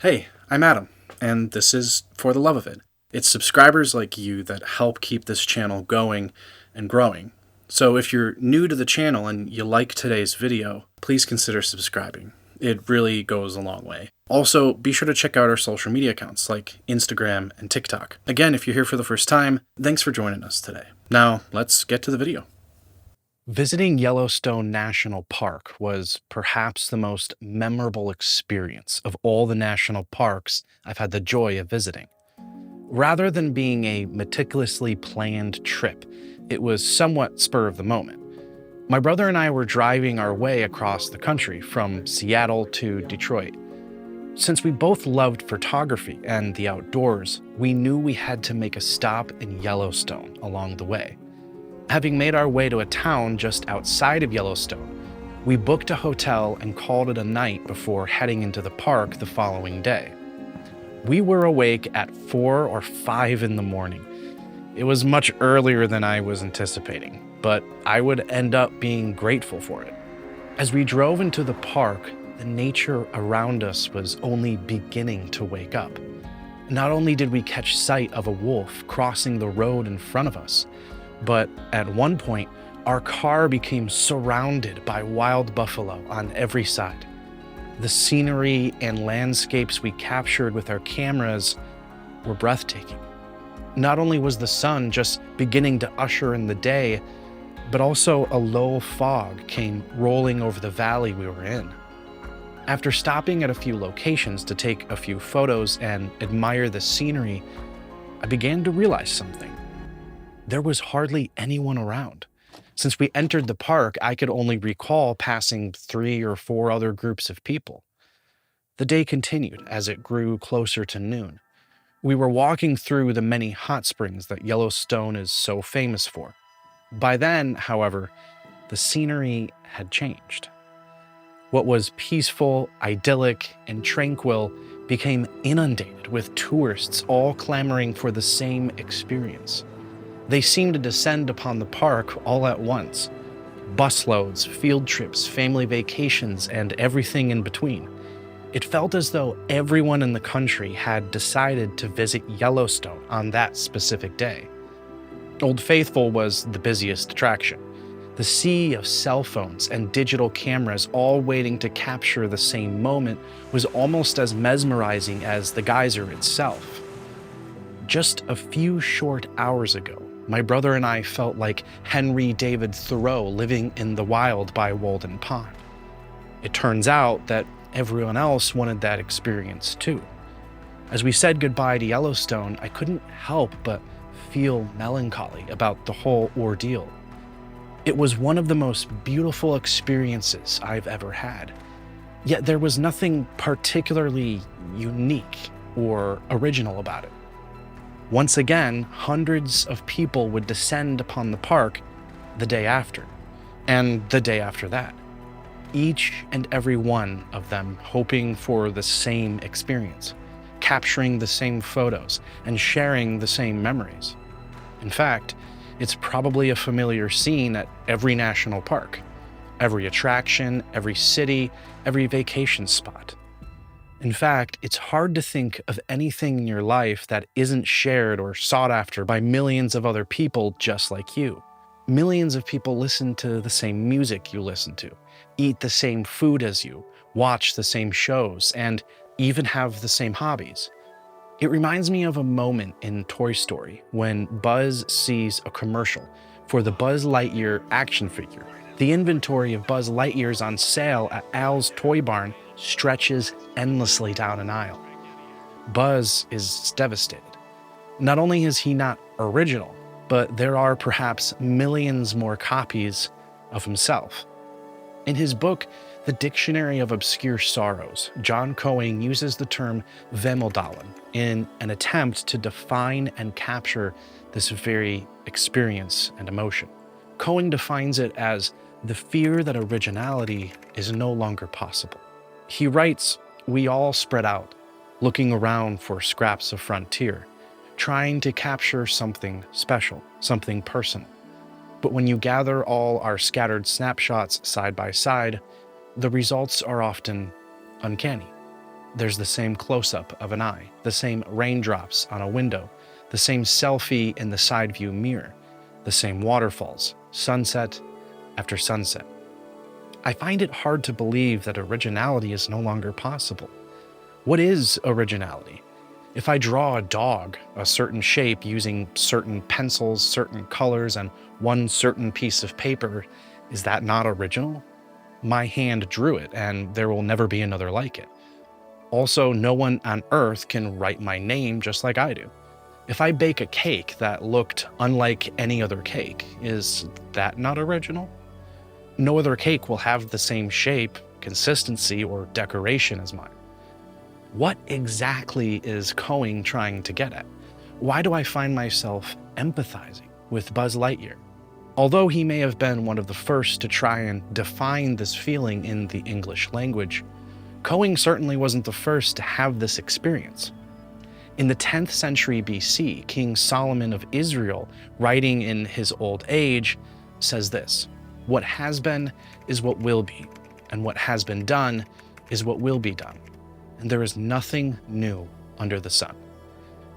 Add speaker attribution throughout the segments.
Speaker 1: Hey, I'm Adam, and this is For the Love of It. It's subscribers like you that help keep this channel going and growing. So if you're new to the channel and you like today's video, please consider subscribing. It really goes a long way. Also, be sure to check out our social media accounts like Instagram and TikTok. Again, if you're here for the first time, thanks for joining us today. Now, let's get to the video. Visiting Yellowstone National Park was perhaps the most memorable experience of all the national parks I've had the joy of visiting. Rather than being a meticulously planned trip, it was somewhat spur of the moment. My brother and I were driving our way across the country from Seattle to Detroit. Since we both loved photography and the outdoors, we knew we had to make a stop in Yellowstone along the way. Having made our way to a town just outside of Yellowstone, we booked a hotel and called it a night before heading into the park the following day. We were awake at 4 or 5 in the morning. It was much earlier than I was anticipating, but I would end up being grateful for it. As we drove into the park, the nature around us was only beginning to wake up. Not only did we catch sight of a wolf crossing the road in front of us, but at one point, our car became surrounded by wild buffalo on every side. The scenery and landscapes we captured with our cameras were breathtaking. Not only was the sun just beginning to usher in the day, but also a low fog came rolling over the valley we were in. After stopping at a few locations to take a few photos and admire the scenery, I began to realize something. There was hardly anyone around. Since we entered the park, I could only recall passing 3 or 4 other groups of people. The day continued as it grew closer to noon. We were walking through the many hot springs that Yellowstone is so famous for. By then, however, the scenery had changed. What was peaceful, idyllic, and tranquil became inundated with tourists all clamoring for the same experience. They seemed to descend upon the park all at once. Busloads, field trips, family vacations, and everything in between. It felt as though everyone in the country had decided to visit Yellowstone on that specific day. Old Faithful was the busiest attraction. The sea of cell phones and digital cameras all waiting to capture the same moment was almost as mesmerizing as the geyser itself. Just a few short hours ago, my brother and I felt like Henry David Thoreau living in the wild by Walden Pond. It turns out that everyone else wanted that experience too. As we said goodbye to Yellowstone, I couldn't help but feel melancholy about the whole ordeal. It was one of the most beautiful experiences I've ever had. Yet there was nothing particularly unique or original about it. Once again, hundreds of people would descend upon the park the day after, and the day after that. Each and every one of them hoping for the same experience, capturing the same photos, and sharing the same memories. In fact, it's probably a familiar scene at every national park, every attraction, every city, every vacation spot. In fact, it's hard to think of anything in your life that isn't shared or sought after by millions of other people just like you. Millions of people listen to the same music you listen to, eat the same food as you, watch the same shows, and even have the same hobbies. It reminds me of a moment in Toy Story when Buzz sees a commercial for the Buzz Lightyear action figure. The inventory of Buzz Lightyears on sale at Al's Toy Barn stretches endlessly down an aisle. Buzz is devastated. Not only is he not original, but there are perhaps millions more copies of himself. In his book, The Dictionary of Obscure Sorrows, John Cohen uses the term Vemodalen in an attempt to define and capture this very experience and emotion. Cohen defines it as the fear that originality is no longer possible. He writes, "We all spread out, looking around for scraps of frontier, trying to capture something special, something personal. But when you gather all our scattered snapshots side by side, the results are often uncanny. There's the same close-up of an eye, the same raindrops on a window, the same selfie in the side view mirror, the same waterfalls, sunset after sunset. I find it hard to believe that originality is no longer possible. What is originality? If I draw a dog a certain shape using certain pencils, certain colors, and one certain piece of paper, is that not original? My hand drew it, and there will never be another like it. Also, no one on earth can write my name just like I do. If I bake a cake that looked unlike any other cake, is that not original? No other cake will have the same shape, consistency, or decoration as mine. What exactly is Cohen trying to get at? Why do I find myself empathizing with Buzz Lightyear? Although he may have been one of the first to try and define this feeling in the English language, Cohen certainly wasn't the first to have this experience. In the 10th century BC, King Solomon of Israel, writing in his old age, says this: "What has been is what will be, and what has been done is what will be done. And there is nothing new under the sun.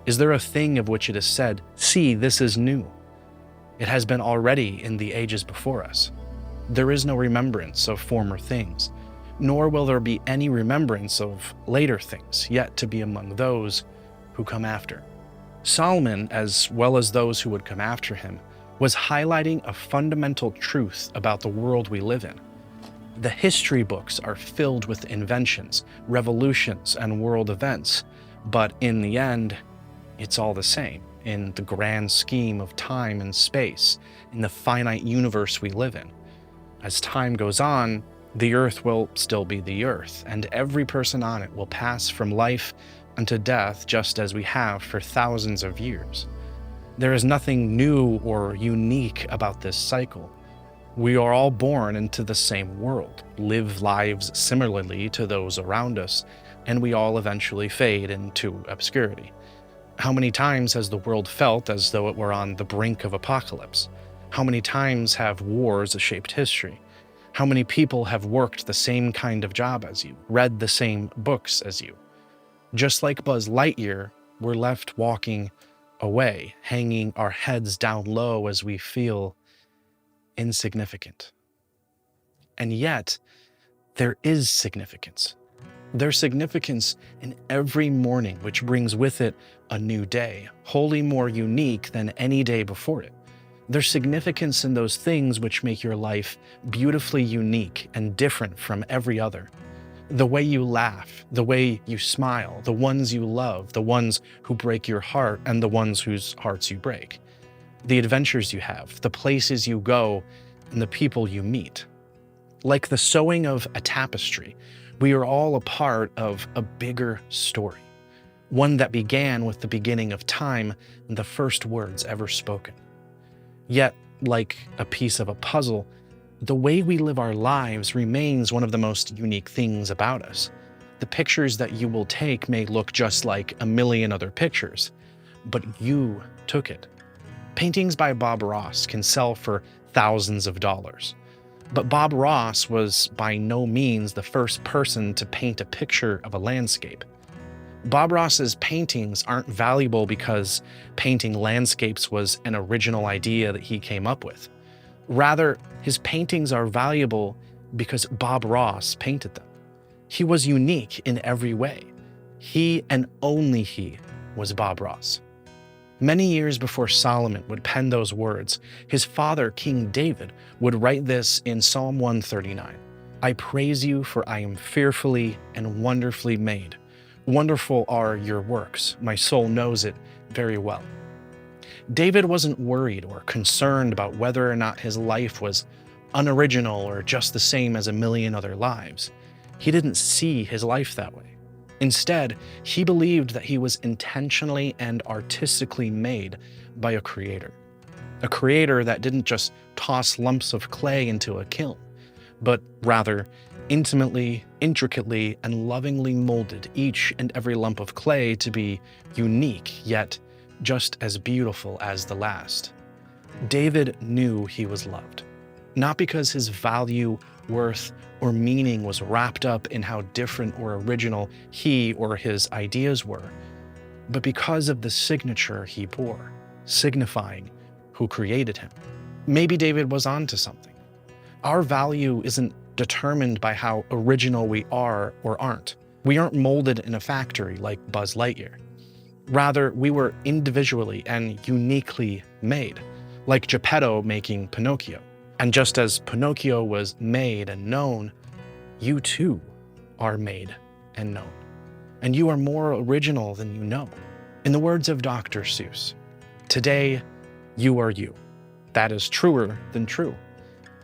Speaker 1: Is there a thing of which it is said, 'See, this is new'? It has been already in the ages before us. There is no remembrance of former things, nor will there be any remembrance of later things yet to be among those who come after." Solomon, as well as those who would come after him, was highlighting a fundamental truth about the world we live in. The history books are filled with inventions, revolutions, and world events, but in the end, it's all the same in the grand scheme of time and space, in the finite universe we live in. As time goes on, the earth will still be the earth, and every person on it will pass from life unto death just as we have for thousands of years. There is nothing new or unique about this cycle. We are all born into the same world, live lives similarly to those around us, and we all eventually fade into obscurity. How many times has the world felt as though it were on the brink of apocalypse? How many times have wars shaped history? How many people have worked the same kind of job as you, read the same books as you? Just like Buzz Lightyear, we're left walking away, hanging our heads down low as we feel insignificant. And yet, there is significance. There's significance in every morning, which brings with it a new day, wholly more unique than any day before it. There's significance in those things which make your life beautifully unique and different from every other. The way you laugh, the way you smile, the ones you love, the ones who break your heart, and the ones whose hearts you break. The adventures you have, the places you go, and the people you meet. Like the sewing of a tapestry, we are all a part of a bigger story, one that began with the beginning of time and the first words ever spoken. Yet, like a piece of a puzzle, the way we live our lives remains one of the most unique things about us. The pictures that you will take may look just like a million other pictures, but you took it. Paintings by Bob Ross can sell for thousands of dollars. But Bob Ross was by no means the first person to paint a picture of a landscape. Bob Ross's paintings aren't valuable because painting landscapes was an original idea that he came up with. Rather, his paintings are valuable because Bob Ross painted them. He was unique in every way. He and only he was Bob Ross. Many years before Solomon would pen those words, his father, King David, would write this in Psalm 139. "I praise you, for I am fearfully and wonderfully made. Wonderful are your works. My soul knows it very well." David wasn't worried or concerned about whether or not his life was unoriginal or just the same as a million other lives. He didn't see his life that way. Instead, he believed that he was intentionally and artistically made by a creator that didn't just toss lumps of clay into a kiln, but rather intimately, intricately, and lovingly molded each and every lump of clay to be unique, yet just as beautiful as the last. David knew he was loved, not because his value, worth, or meaning was wrapped up in how different or original he or his ideas were, but because of the signature he bore, signifying who created him. Maybe David was onto something. Our value isn't determined by how original we are or aren't. We aren't molded in a factory like Buzz Lightyear. Rather, we were individually and uniquely made, like Geppetto making Pinocchio. And just as Pinocchio was made and known, you too are made and known. And you are more original than you know. In the words of Dr. Seuss, today you are you. That is truer than true.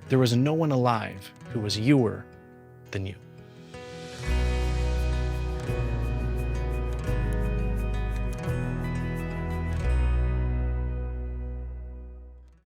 Speaker 1: There was no one alive who was youer than you.